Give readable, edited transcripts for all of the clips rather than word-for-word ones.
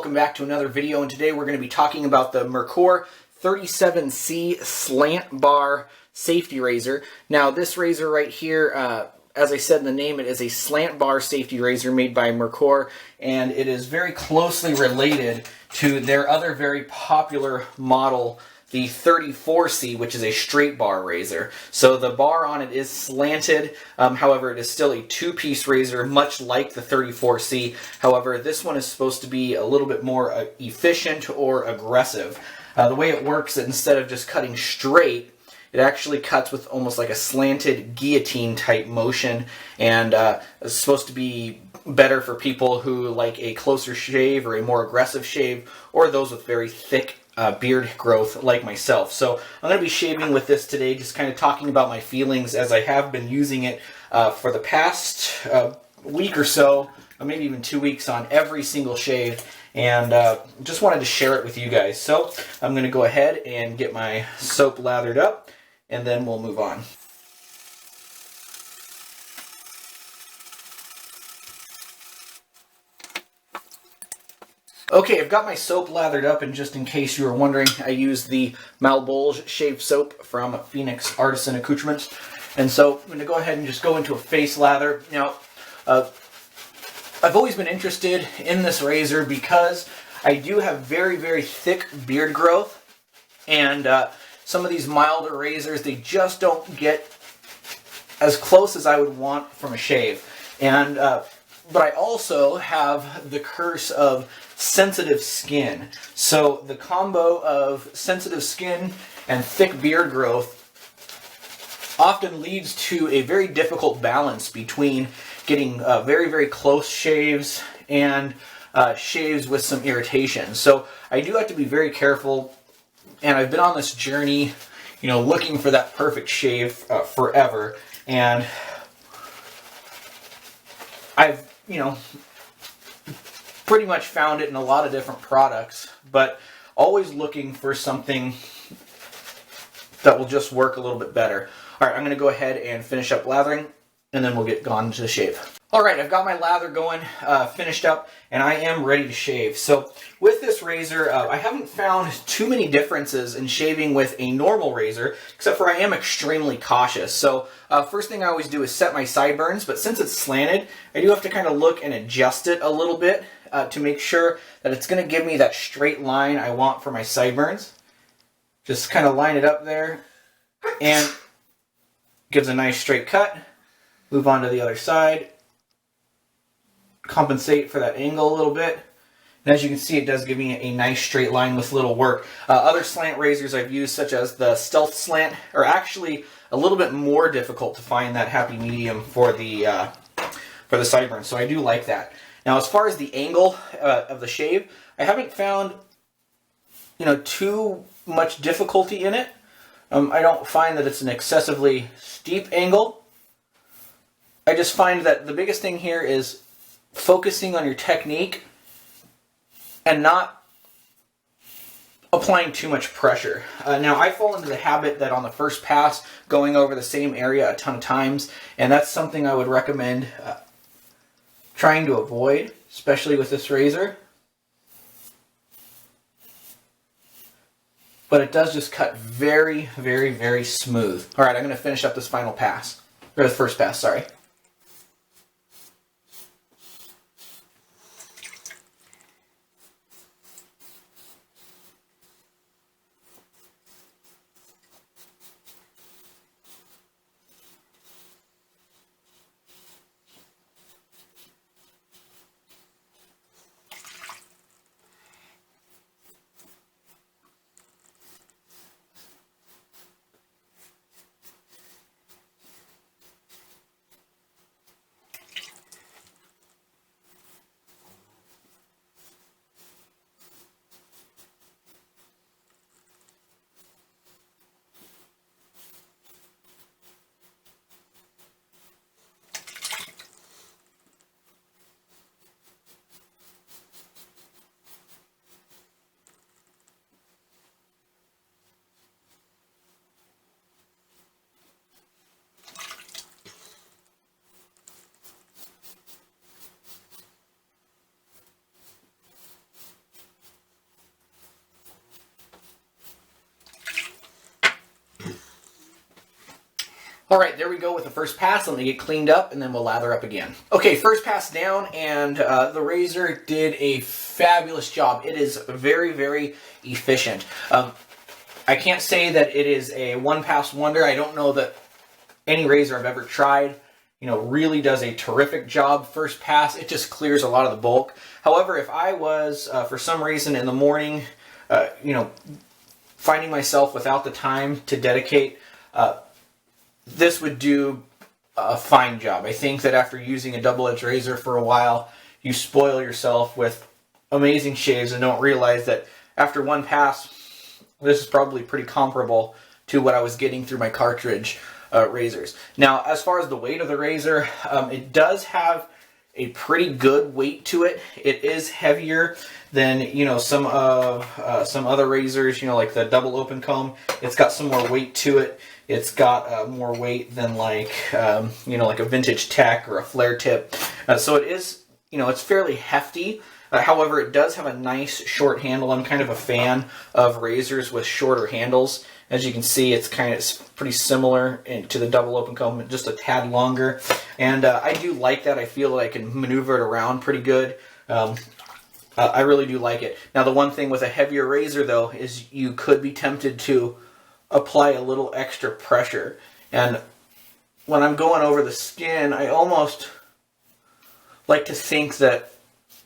welcome back to another video, and today we're going to be talking about the Merkur 37C Slant Bar Safety Razor. Now this razor right here, as I said in the name, it is a slant bar safety razor made by Merkur, and it is very closely related to their other very popular model, the 34C, which is a straight bar razor. So the bar on it is slanted, however it is still a two-piece razor, much like the 34C. However, this one is supposed to be a little bit more efficient or aggressive. The way it works, instead of just cutting straight, it actually cuts with almost like a slanted guillotine type motion, and it's supposed to be better for people who like a closer shave or a more aggressive shave, or those with very thick beard growth like myself. So I'm going to be shaving with this today, just kind of talking about my feelings as I have been using it for the past week or so, or maybe even 2 weeks on every single shave, and just wanted to share it with you guys. So I'm going to go ahead and get my soap lathered up, and then we'll move on. Okay, I've got my soap lathered up, and just in case you were wondering, I use the Malbolge shave soap from Phoenix Artisan Accoutrements. And so I'm going to go ahead and just go into a face lather. Now, I've always been interested in this razor because I do have very, very thick beard growth, and some of these milder razors, they just don't get as close as I would want from a shave. And but I also have the curse of sensitive skin. So the combo of sensitive skin and thick beard growth often leads to a very difficult balance between getting very, very close shaves and shaves with some irritation. So I do have to be very careful, and I've been on this journey, you know, looking for that perfect shave forever, and I've, you know, pretty much found it in a lot of different products, but always looking for something that will just work a little bit better. Alright, I'm going to go ahead and finish up lathering, and then we'll get gone to the shave. Alright, I've got my lather going, finished up, and I am ready to shave. So with this razor, I haven't found too many differences in shaving with a normal razor, except for I am extremely cautious. So first thing I always do is set my sideburns, but since it's slanted, I do have to kind of look and adjust it a little bit to make sure that it's going to give me that straight line I want for my sideburns. Just kind of line it up there, and gives a nice straight cut. Move on to the other side. Compensate for that angle a little bit. And as you can see, it does give me a nice straight line with little work. Other slant razors I've used, such as the Stealth Slant, are actually a little bit more difficult to find that happy medium for the sideburns. So I do like that. Now, as far as the angle of the shave, I haven't found, you know, too much difficulty in it. I don't find that it's an excessively steep angle. I just find that the biggest thing here is focusing on your technique and not applying too much pressure. Now, I fall into the habit that on the first pass, going over the same area a ton of times, and that's something I would recommend trying to avoid, especially with this razor. But it does just cut very, very, very smooth. All right, I'm going to finish up this final pass, or the first pass, sorry. All right, there we go with the first pass. Let me get cleaned up, and then we'll lather up again. Okay, first pass down, and the razor did a fabulous job. It is very, very efficient. I can't say that it is a one-pass wonder. I don't know that any razor I've ever tried, really does a terrific job first pass. It just clears a lot of the bulk. However, if I was, for some reason in the morning, finding myself without the time to dedicate, this would do a fine job. I think that after using a double-edged razor for a while, you spoil yourself with amazing shaves and don't realize that after one pass, this is probably pretty comparable to what I was getting through my cartridge razors. Now, as far as the weight of the razor, it does have a pretty good weight to it. It is heavier than some other razors, like the double open comb. It's got some more weight to it. It's got more weight than like a vintage tech or a flare tip. So it is, it's fairly hefty. However, it does have a nice short handle. I'm kind of a fan of razors with shorter handles. As you can see, it's pretty similar to the double open comb, just a tad longer. And I do like that. I feel that I can maneuver it around pretty good. I really do like it. Now, the one thing with a heavier razor, though, is you could be tempted to apply a little extra pressure. And when I'm going over the skin, I almost like to think that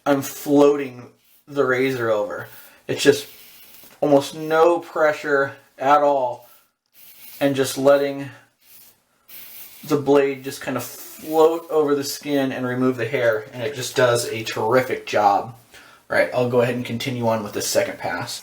I'm floating the razor over. It's just almost no pressure at all, and just letting the blade just kind of float over the skin and remove the hair, and it just does a terrific job. All right, I'll go ahead and continue on with the second pass.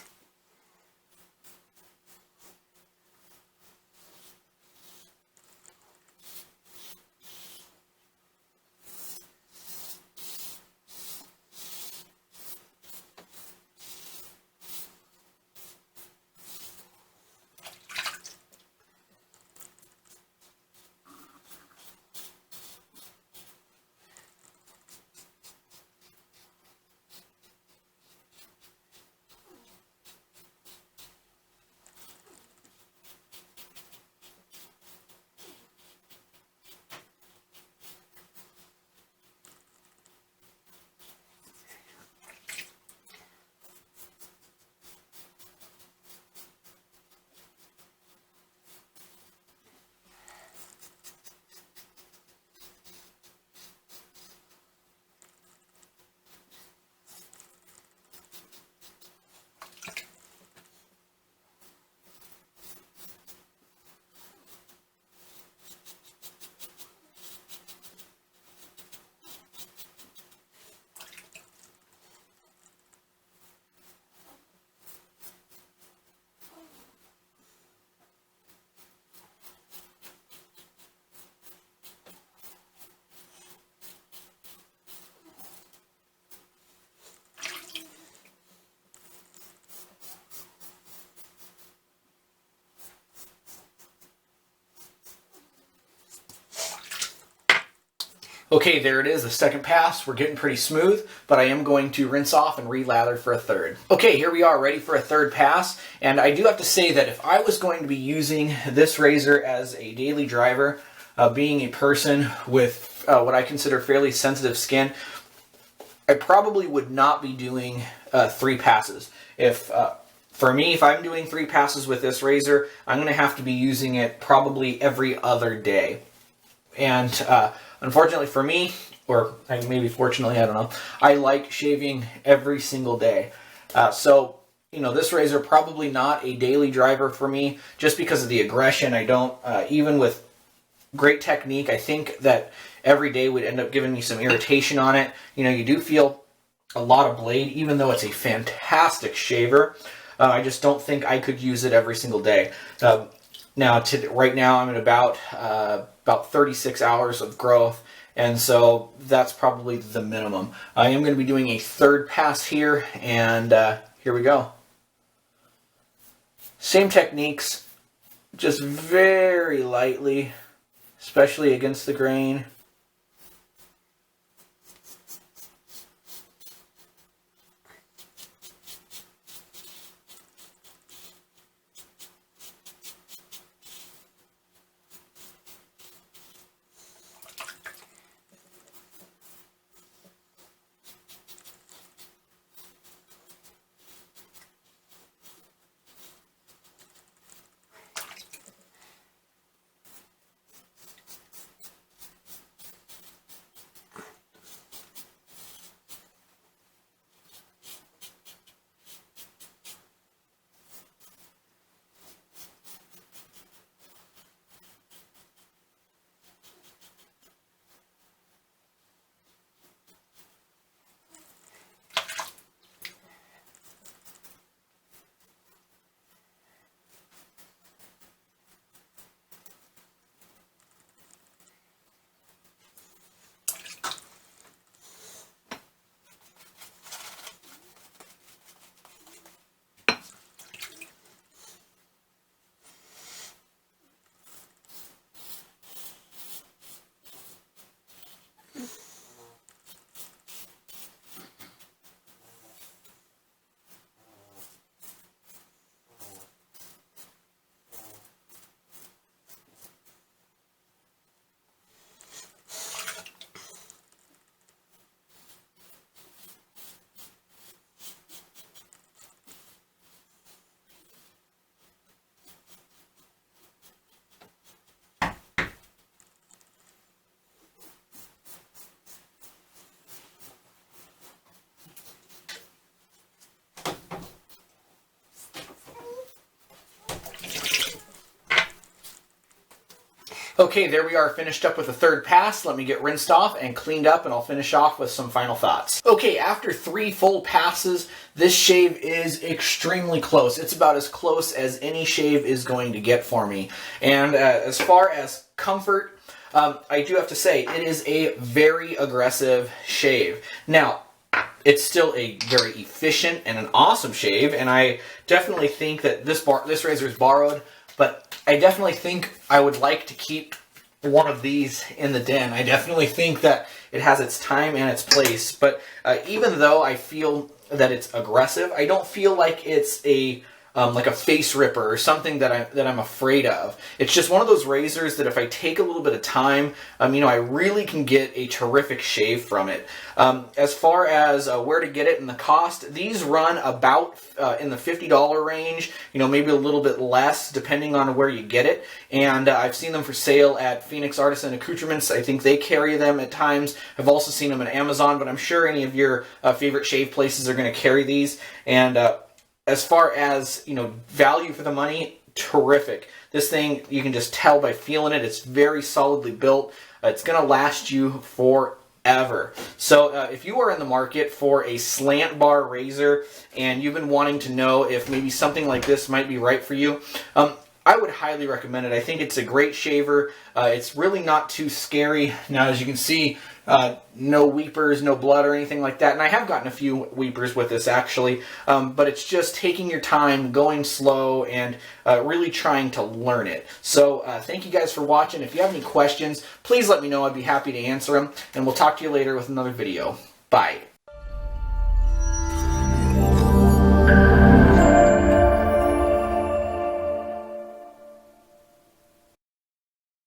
Okay, there it is, the second pass. We're getting pretty smooth, but I am going to rinse off and re-lather for a third. Okay, here we are, ready for a third pass. And I do have to say that if I was going to be using this razor as a daily driver, being a person with what I consider fairly sensitive skin, I probably would not be doing 3 passes. For me, if I'm doing 3 passes with this razor, I'm going to have to be using it probably every other day. And unfortunately for me, or maybe fortunately, I don't know, I like shaving every single day. So, this razor probably not a daily driver for me just because of the aggression. I don't, even with great technique, I think that every day would end up giving me some irritation on it. You do feel a lot of blade, even though it's a fantastic shaver. I just don't think I could use it every single day. Right now, I'm at about 36 hours of growth, and so that's probably the minimum. I am going to be doing a third pass here, and here we go. Same techniques, just very lightly, especially against the grain. Okay, there we are, finished up with the third pass. Let me get rinsed off and cleaned up, and I'll finish off with some final thoughts. Okay, after 3 full passes, this shave is extremely close. It's about as close as any shave is going to get for me. And as far as comfort, I do have to say, it is a very aggressive shave. Now, it's still a very efficient and an awesome shave, and I definitely think that this razor is borrowed, but I definitely think I would like to keep one of these in the den. I definitely think that it has its time and its place, but even though I feel that it's aggressive, I don't feel like it's like a face ripper or something that I'm afraid of. It's just one of those razors that if I take a little bit of time, I really can get a terrific shave from it. As far as where to get it and the cost, these run about in the $50 range, maybe a little bit less depending on where you get it. And I've seen them for sale at Phoenix Artisan Accoutrements. I think they carry them at times. I've also seen them at Amazon, but I'm sure any of your favorite shave places are going to carry these. And as far as, value for the money, terrific. This thing, you can just tell by feeling it, it's very solidly built. It's going to last you forever. So if you are in the market for a slant bar razor and you've been wanting to know if maybe something like this might be right for you, I would highly recommend it. I think it's a great shaver. It's really not too scary. Now, as you can see, no weepers, no blood or anything like that. And I have gotten a few weepers with this actually, but it's just taking your time, going slow, and really trying to learn it. So thank you guys for watching. If you have any questions, please let me know. I'd be happy to answer them. And we'll talk to you later with another video. Bye.